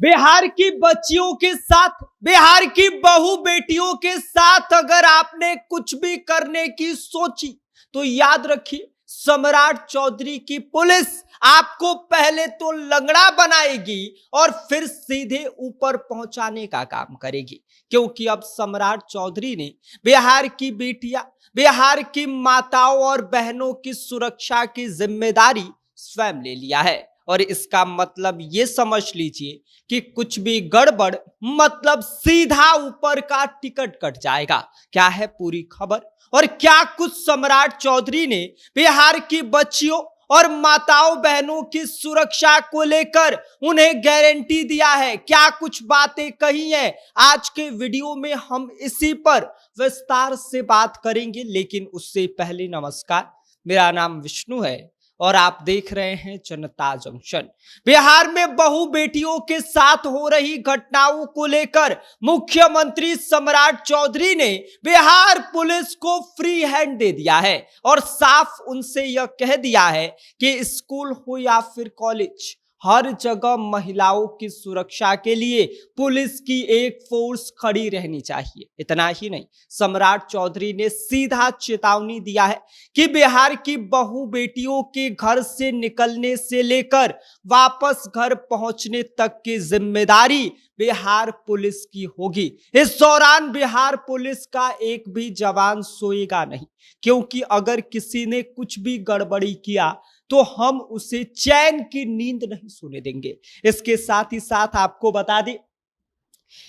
बिहार की बच्चियों के साथ, बिहार की बहू बेटियों के साथ अगर आपने कुछ भी करने की सोची तो याद रखिए, सम्राट चौधरी की पुलिस आपको पहले तो लंगड़ा बनाएगी और फिर सीधे ऊपर पहुंचाने का काम करेगी। क्योंकि अब सम्राट चौधरी ने बिहार की बेटियां, बिहार की माताओं और बहनों की सुरक्षा की जिम्मेदारी स्वयं ले लिया है। और इसका मतलब ये समझ लीजिए कि कुछ भी गड़बड़ मतलब सीधा ऊपर का टिकट कट जाएगा। क्या है पूरी खबर और क्या कुछ सम्राट चौधरी ने बिहार की बच्चियों और माताओं बहनों की सुरक्षा को लेकर उन्हें गारंटी दिया है, क्या कुछ बातें कही हैं, आज के वीडियो में हम इसी पर विस्तार से बात करेंगे। लेकिन उससे पहले नमस्कार, मेरा नाम विष्णु है और आप देख रहे हैं जनता जंक्शन। बिहार में बहू बेटियों के साथ हो रही घटनाओं को लेकर मुख्यमंत्री सम्राट चौधरी ने बिहार पुलिस को फ्री हैंड दे दिया है और साफ उनसे यह कह दिया है कि स्कूल हो या फिर कॉलेज, हर जगह महिलाओं की सुरक्षा के लिए पुलिस की एक फोर्स खड़ी रहनी चाहिए। इतना ही नहीं, सम्राट चौधरी ने सीधा चेतावनी दिया है कि बिहार की बहू बेटियों के घर से निकलने से लेकर वापस घर पहुंचने तक की जिम्मेदारी बिहार पुलिस की होगी। इस दौरान बिहार पुलिस का एक भी जवान सोएगा नहीं, क्योंकि अगर किसी ने कुछ भी गड़बड़ी किया तो हम उसे चैन की नींद नहीं सोने देंगे। इसके साथ ही साथ आपको बता दें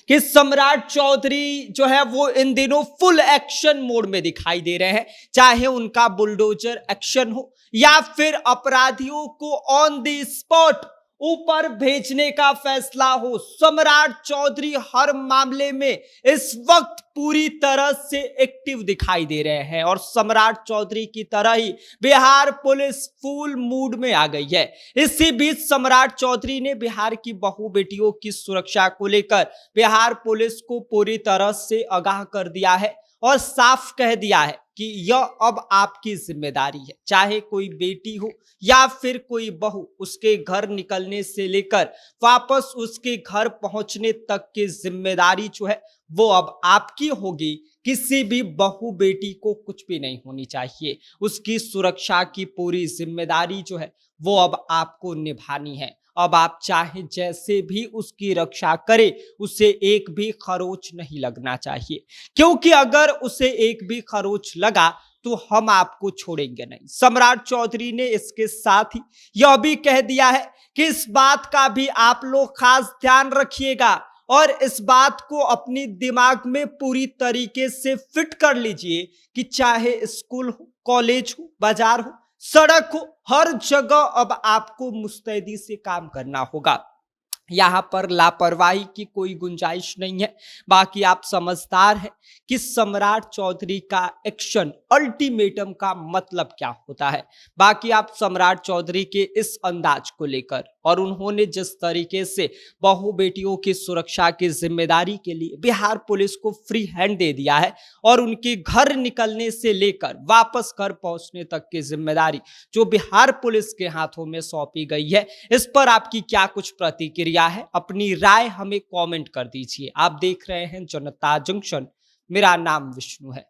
कि सम्राट चौधरी जो है वो इन दिनों फुल एक्शन मोड में दिखाई दे रहे हैं। चाहे उनका बुलडोजर एक्शन हो या फिर अपराधियों को ऑन द स्पॉट ऊपर भेजने का फैसला हो, सम्राट चौधरी हर मामले में इस वक्त पूरी तरह से एक्टिव दिखाई दे रहे हैं। और सम्राट चौधरी की तरह ही बिहार पुलिस फुल मूड में आ गई है। इसी बीच सम्राट चौधरी ने बिहार की बहू बेटियों की सुरक्षा को लेकर बिहार पुलिस को पूरी तरह से आगाह कर दिया है और साफ कह दिया है कि यह अब आपकी जिम्मेदारी है। चाहे कोई बेटी हो या फिर कोई बहू, उसके घर निकलने से लेकर वापस उसके घर पहुंचने तक की जिम्मेदारी जो है वो अब आपकी होगी। किसी भी बहू बेटी को कुछ भी नहीं होनी चाहिए, उसकी सुरक्षा की पूरी जिम्मेदारी जो है वो अब आपको निभानी है। अब आप चाहे जैसे भी उसकी रक्षा करें, उसे एक भी खरोच नहीं लगना चाहिए, क्योंकि अगर उसे एक भी खरोच लगा तो हम आपको छोड़ेंगे नहीं। सम्राट चौधरी ने इसके साथ ही यह भी कह दिया है कि इस बात का भी आप लोग खास ध्यान रखिएगा और इस बात को अपनी दिमाग में पूरी तरीके से फिट कर लीजिए कि चाहे स्कूल हो, कॉलेज हो, बाजार हो, सड़क हो, हर जगह अब आपको मुस्तैदी से काम करना होगा। यहां पर लापरवाही की कोई गुंजाइश नहीं है। बाकी आप समझदार हैं कि सम्राट चौधरी का एक्शन अल्टीमेटम का मतलब क्या होता है। बाकी आप सम्राट चौधरी के इस अंदाज को लेकर और उन्होंने जिस तरीके से बहू बेटियों की सुरक्षा की जिम्मेदारी के लिए बिहार पुलिस को फ्री हैंड दे दिया है और उनके घर निकलने से लेकर वापस घर पहुंचने तक की जिम्मेदारी जो बिहार पुलिस के हाथों में सौंपी गई है, इस पर आपकी क्या कुछ प्रतिक्रिया है? अपनी राय हमें कमेंट कर दीजिए। आप देख रहे हैं जनता जंक्शन, मेरा नाम विष्णु है।